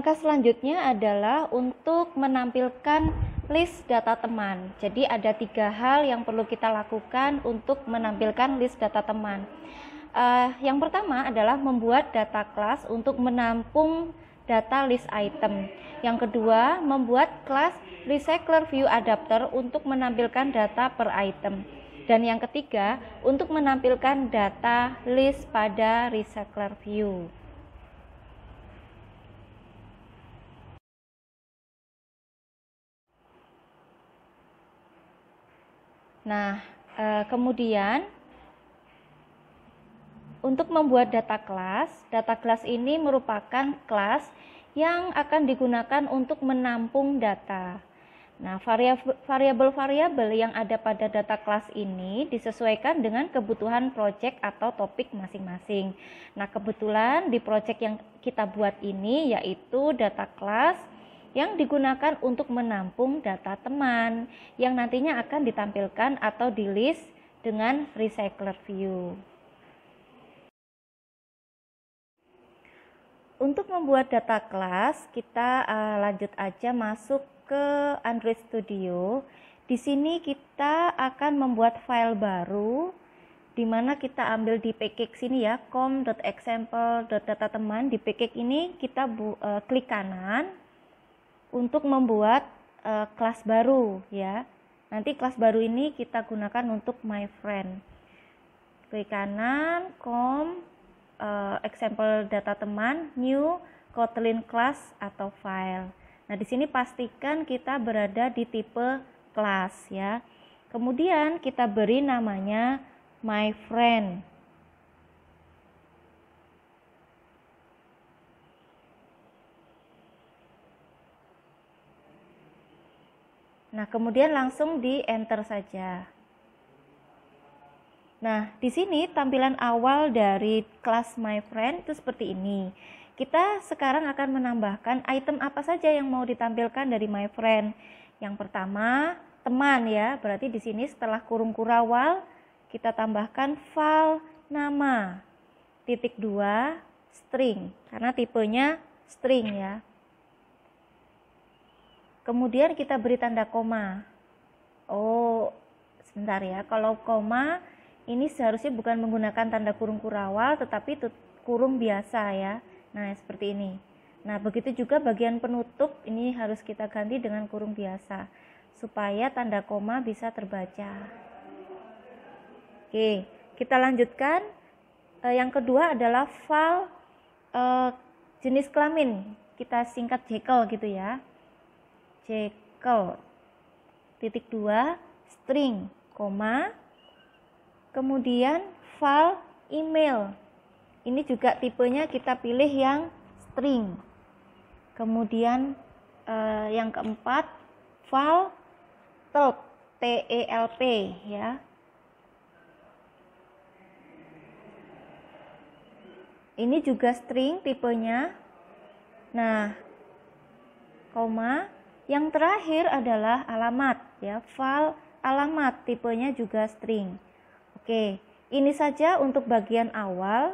Langkah selanjutnya adalah untuk menampilkan list data teman. Jadi ada 3 hal yang perlu kita lakukan untuk menampilkan list data teman. Yang pertama adalah membuat data kelas untuk menampung data list item. Yang kedua, membuat kelas recycler view adapter untuk menampilkan data per item. Dan yang ketiga, untuk menampilkan data list pada recycler view. Nah, kemudian untuk membuat data kelas ini merupakan kelas yang akan digunakan untuk menampung data. Nah, variabel-variabel yang ada pada data kelas ini disesuaikan dengan kebutuhan project atau topik masing-masing. Nah, kebetulan di project yang kita buat ini yaitu data kelas yang digunakan untuk menampung data teman yang nantinya akan ditampilkan atau di list dengan recycler view. Untuk membuat data kelas, kita lanjut aja masuk ke Android Studio. Di sini kita akan membuat file baru, di mana kita ambil di package sini ya, com.example.datateman. Di package ini kita klik kanan untuk membuat kelas baru ya. Nanti kelas baru ini kita gunakan untuk my friend. Klik kanan, example data teman, new, Kotlin class atau file. Nah, di sini pastikan kita berada di tipe kelas ya. Kemudian kita beri namanya my friend. Nah, kemudian langsung di enter saja. Nah, di sini tampilan awal dari kelas my friend itu seperti ini. Kita sekarang akan menambahkan item apa saja yang mau ditampilkan dari my friend. Yang pertama, teman ya. Berarti di sini setelah kurung kurawal kita tambahkan file nama. Titik 2 string karena tipenya string ya. Kemudian kita beri tanda koma. Oh, sebentar ya. Kalau koma ini seharusnya bukan menggunakan tanda kurung kurawal tetapi kurung biasa ya. Nah, seperti ini. Nah, begitu juga bagian penutup ini harus kita ganti dengan kurung biasa supaya tanda koma bisa terbaca. Oke, kita lanjutkan. Yang kedua adalah file jenis kelamin. Kita singkat jekyll gitu ya. Jekyll. Titik 2 string, koma. Kemudian file email. Ini juga tipenya kita pilih yang string. Kemudian yang keempat file telp, TELP ya. Ini juga string tipenya. Nah, koma. Yang terakhir adalah alamat ya, file alamat tipenya juga string. Oke, ini saja untuk bagian awal.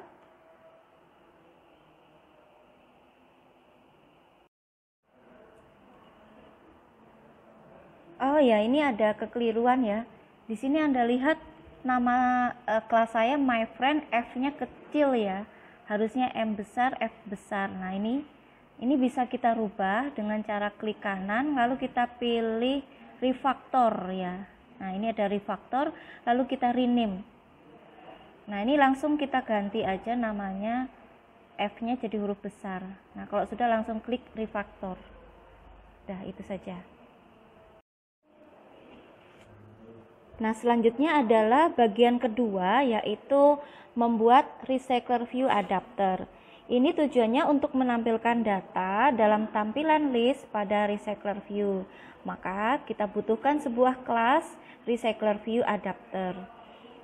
Oh ya, ini ada kekeliruan ya. Di sini Anda lihat nama kelas saya my friend, F-nya kecil ya. Harusnya M besar, F besar. Nah, ini bisa kita rubah dengan cara klik kanan lalu kita pilih refactor ya. Nah, ini ada refactor lalu kita rename. Nah, ini langsung kita ganti aja namanya, F-nya jadi huruf besar. Nah, kalau sudah langsung klik refactor. Dah, itu saja. Nah, selanjutnya adalah bagian kedua yaitu membuat recycler view adapter. Ini tujuannya untuk menampilkan data dalam tampilan list pada recycler view. Maka kita butuhkan sebuah kelas recycler view adapter.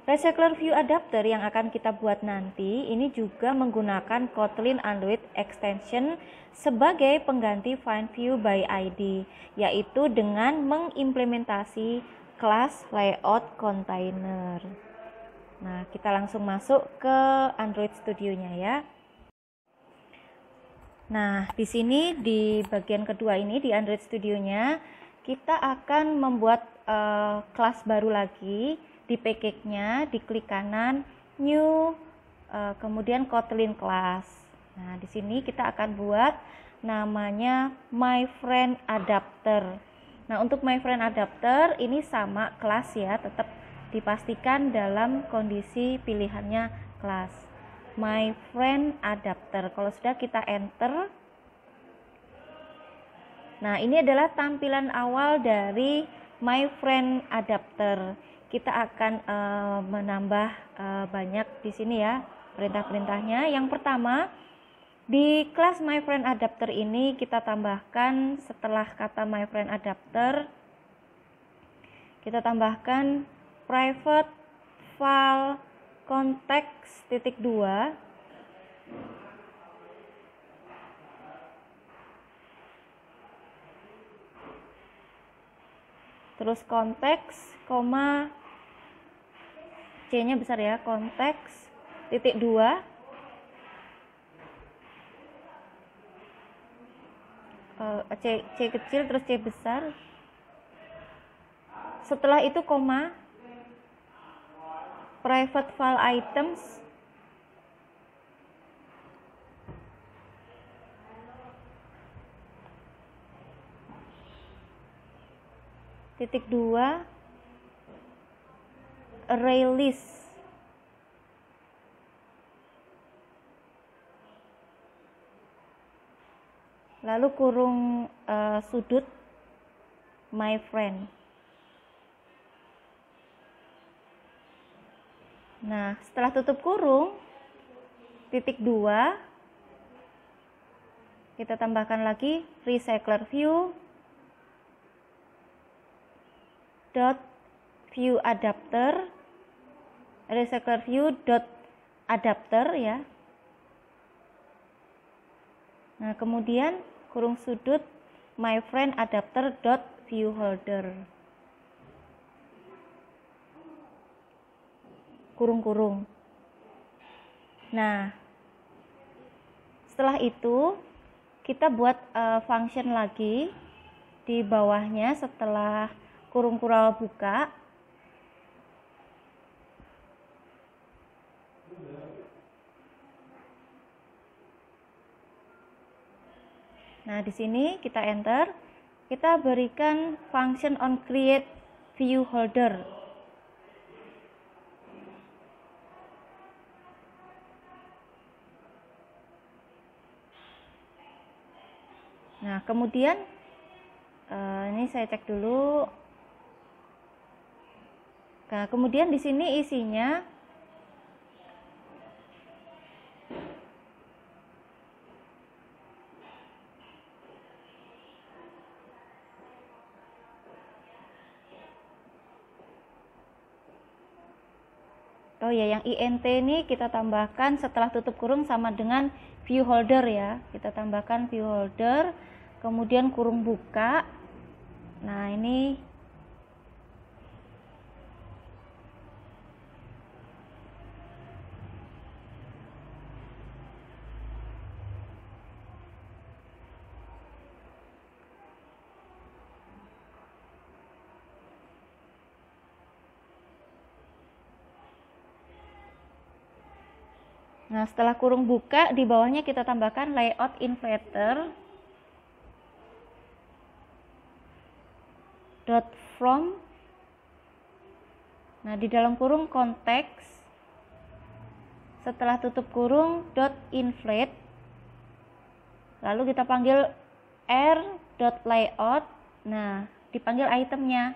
Recycler view adapter yang akan kita buat nanti ini juga menggunakan Kotlin Android extension sebagai pengganti find view by ID, yaitu dengan mengimplementasi kelas layout container. Nah, kita langsung masuk ke Android Studio-nya ya. Nah, di sini di bagian kedua ini di Android Studio-nya kita akan membuat kelas baru lagi. Di package-nya diklik kanan new, kemudian Kotlin class. Nah, di sini kita akan buat namanya my friend adapter. Nah, untuk my friend adapter ini sama kelas ya, tetap dipastikan dalam kondisi pilihannya kelas my friend adapter. Kalau sudah kita enter, nah ini adalah tampilan awal dari my friend adapter. Kita akan menambah banyak di sini ya perintah-perintahnya. Yang pertama, di kelas my friend adapter ini kita tambahkan setelah kata my friend adapter, kita tambahkan private file context titik 2, terus konteks, koma, C-nya besar ya, konteks, titik 2, C kecil, terus C besar, setelah itu koma, private file items, titik 2, array list, lalu kurung sudut my friend. Nah, setelah tutup kurung titik 2, kita tambahkan lagi recycler view dot view adapter, recycler view dot adapter ya. Nah, kemudian kurung sudut my friend adapter dot view holder, kurung-kurung. Nah, setelah itu kita buat function lagi di bawahnya setelah kurung kural buka. Nah, di sini kita enter, kita berikan function on create view holder. Nah, kemudian ini saya cek dulu. Nah, kemudian di sini isinya oh ya, yang int ini kita tambahkan setelah tutup kurung sama dengan view holder ya. Kita tambahkan view holder, kemudian kurung buka. Nah, ini nah, setelah kurung buka, di bawahnya kita tambahkan layout inverter dot from. Nah, di dalam kurung konteks, setelah tutup kurung dot inflate, lalu kita panggil r dot layout. Nah, dipanggil itemnya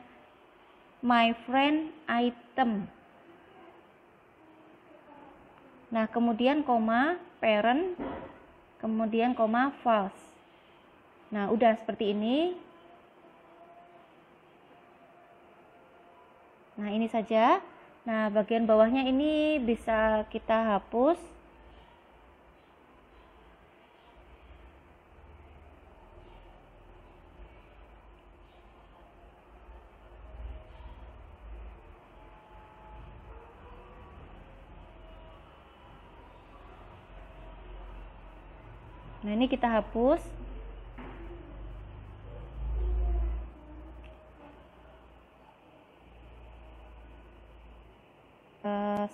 my friend item. Nah, kemudian koma parent, kemudian koma false. Nah, udah seperti ini. Nah, ini saja. Nah, bagian bawahnya ini bisa kita hapus. Nah, ini kita hapus.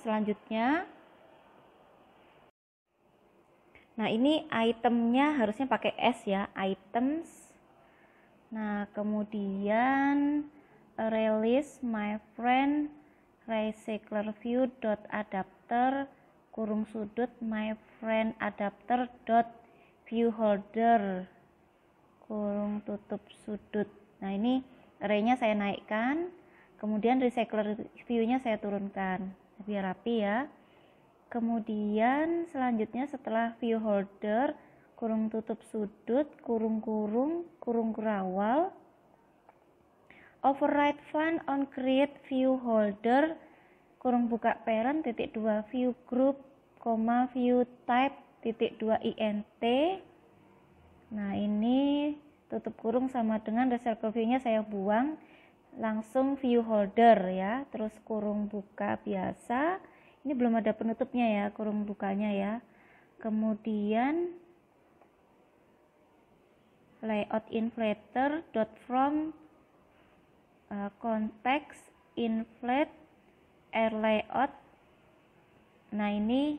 Selanjutnya, nah ini itemnya harusnya pakai S ya, items. Nah, kemudian release my friend recycler view dot adapter kurung sudut my friend adapter dot view holder kurung tutup sudut. Nah, ini array-nya saya naikkan, kemudian recycler view-nya saya turunkan biar rapi ya. Kemudian selanjutnya setelah view holder kurung tutup sudut kurung kurawal, override fun on create view holder kurung buka parent titik 2 view group view type titik 2 int. Nah, ini tutup kurung sama dengan recycle view-nya saya buang, langsung view holder ya, terus kurung buka biasa. Ini belum ada penutupnya ya, kurung bukanya ya. Kemudian layout inflator dot from context inflate air layout. Nah, ini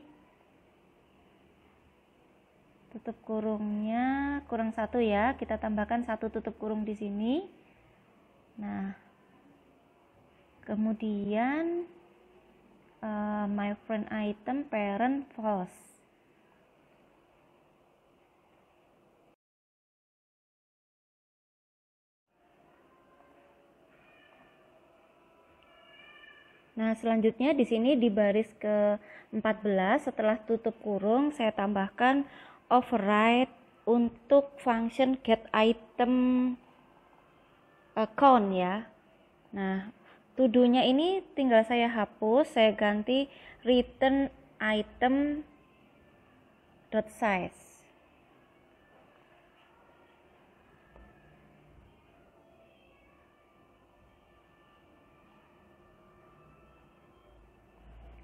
tutup kurungnya kurang 1 ya, kita tambahkan 1 tutup kurung di sini. Nah, kemudian my friend item parent false. Nah, selanjutnya di sini di baris ke-14 setelah tutup kurung saya tambahkan override untuk function get item count ya. Nah, to-do-nya ini tinggal saya hapus, saya ganti return item dot size.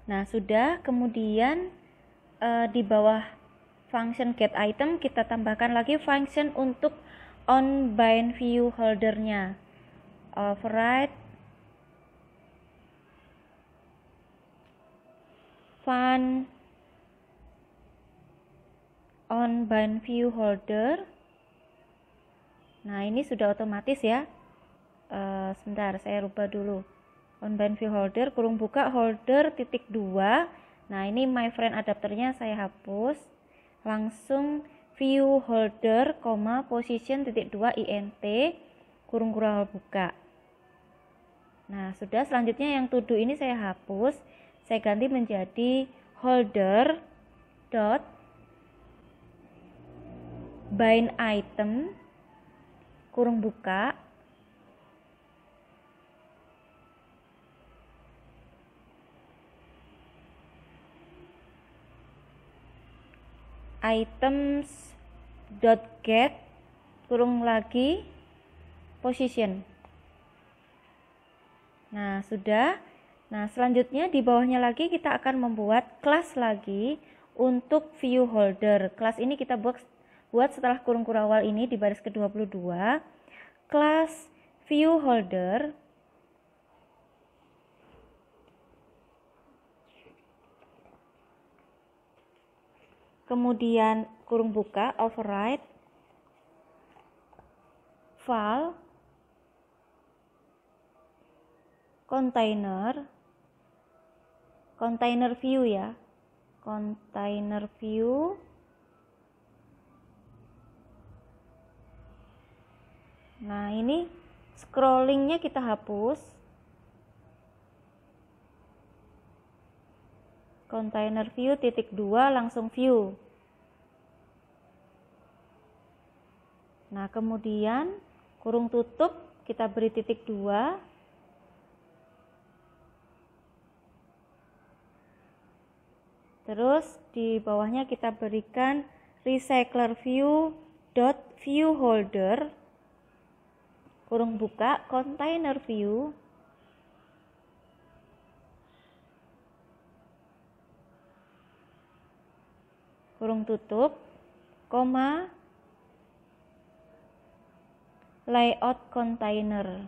Nah, sudah. Kemudian di bawah function get item kita tambahkan lagi function untuk on bind view holdernya. Override fun on bind view holder. Nah, ini sudah otomatis ya. Sebentar, saya rubah dulu. On bind view holder kurung buka holder titik 2. Nah, ini my friend adapternya saya hapus, langsung view holder, position titik 2 int kurung buka. Nah, sudah. Selanjutnya yang to do ini saya hapus, saya ganti menjadi holder dot bind item kurung buka items dot get kurung lagi position. Nah, sudah. Nah, selanjutnya di bawahnya lagi kita akan membuat kelas lagi untuk view holder. Kelas ini kita buat setelah kurung kurawal ini di baris ke-22. Kelas view holder kemudian kurung buka override file container view ya, container view. Nah, ini scrollingnya kita hapus, container view titik 2 langsung view. Nah, kemudian kurung tutup kita beri titik 2. Terus di bawahnya kita berikan recycler view dot view holder kurung buka container view kurung tutup koma, layout container.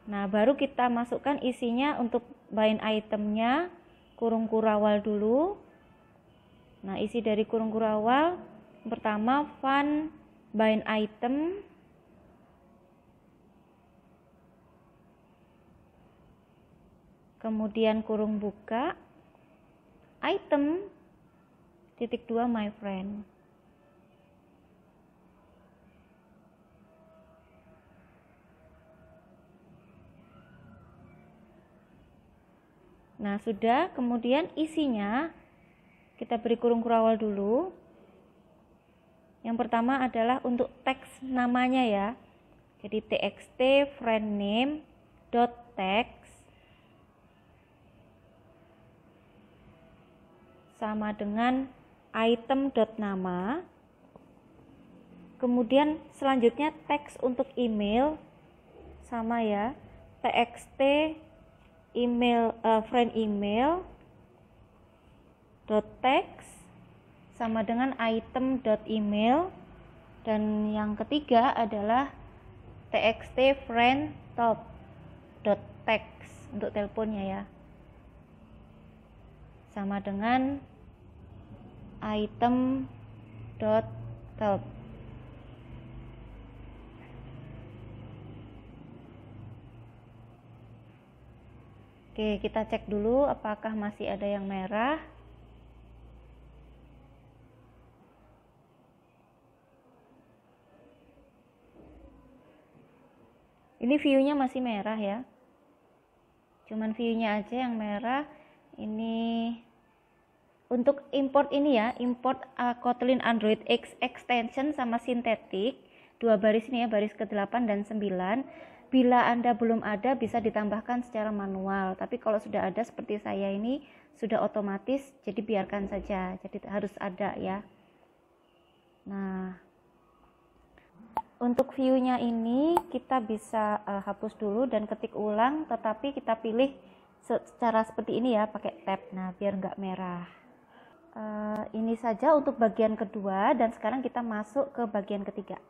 Nah, baru kita masukkan isinya untuk bind itemnya, kurung kurawal dulu. Nah, isi dari kurung kurawal pertama fun bind item, kemudian kurung buka item titik 2 my friend. Nah, sudah, kemudian isinya kita beri kurung kurawal dulu. Yang pertama adalah untuk teks namanya ya. Jadi txt friend name dot text sama dengan item dot nama. Kemudian selanjutnya teks untuk email sama ya, txt email friend email dot text sama dengan item dot email. Dan yang ketiga adalah txt friend top dot text untuk teleponnya ya, sama dengan item dot top. Oke, kita cek dulu apakah masih ada yang merah. Ini view-nya masih merah ya. Cuman view-nya aja yang merah. Ini untuk import ini ya, import Kotlin Android X extension sama sintetik. 2 baris ini ya, baris ke-8 dan 9. Bila Anda belum ada, bisa ditambahkan secara manual. Tapi kalau sudah ada seperti saya ini, sudah otomatis, jadi biarkan saja. Jadi harus ada ya. Nah, untuk view-nya ini kita bisa hapus dulu dan ketik ulang, tetapi kita pilih secara seperti ini ya, pakai tab. Nah, biar nggak merah. Ini saja untuk bagian kedua, dan sekarang kita masuk ke bagian ketiga.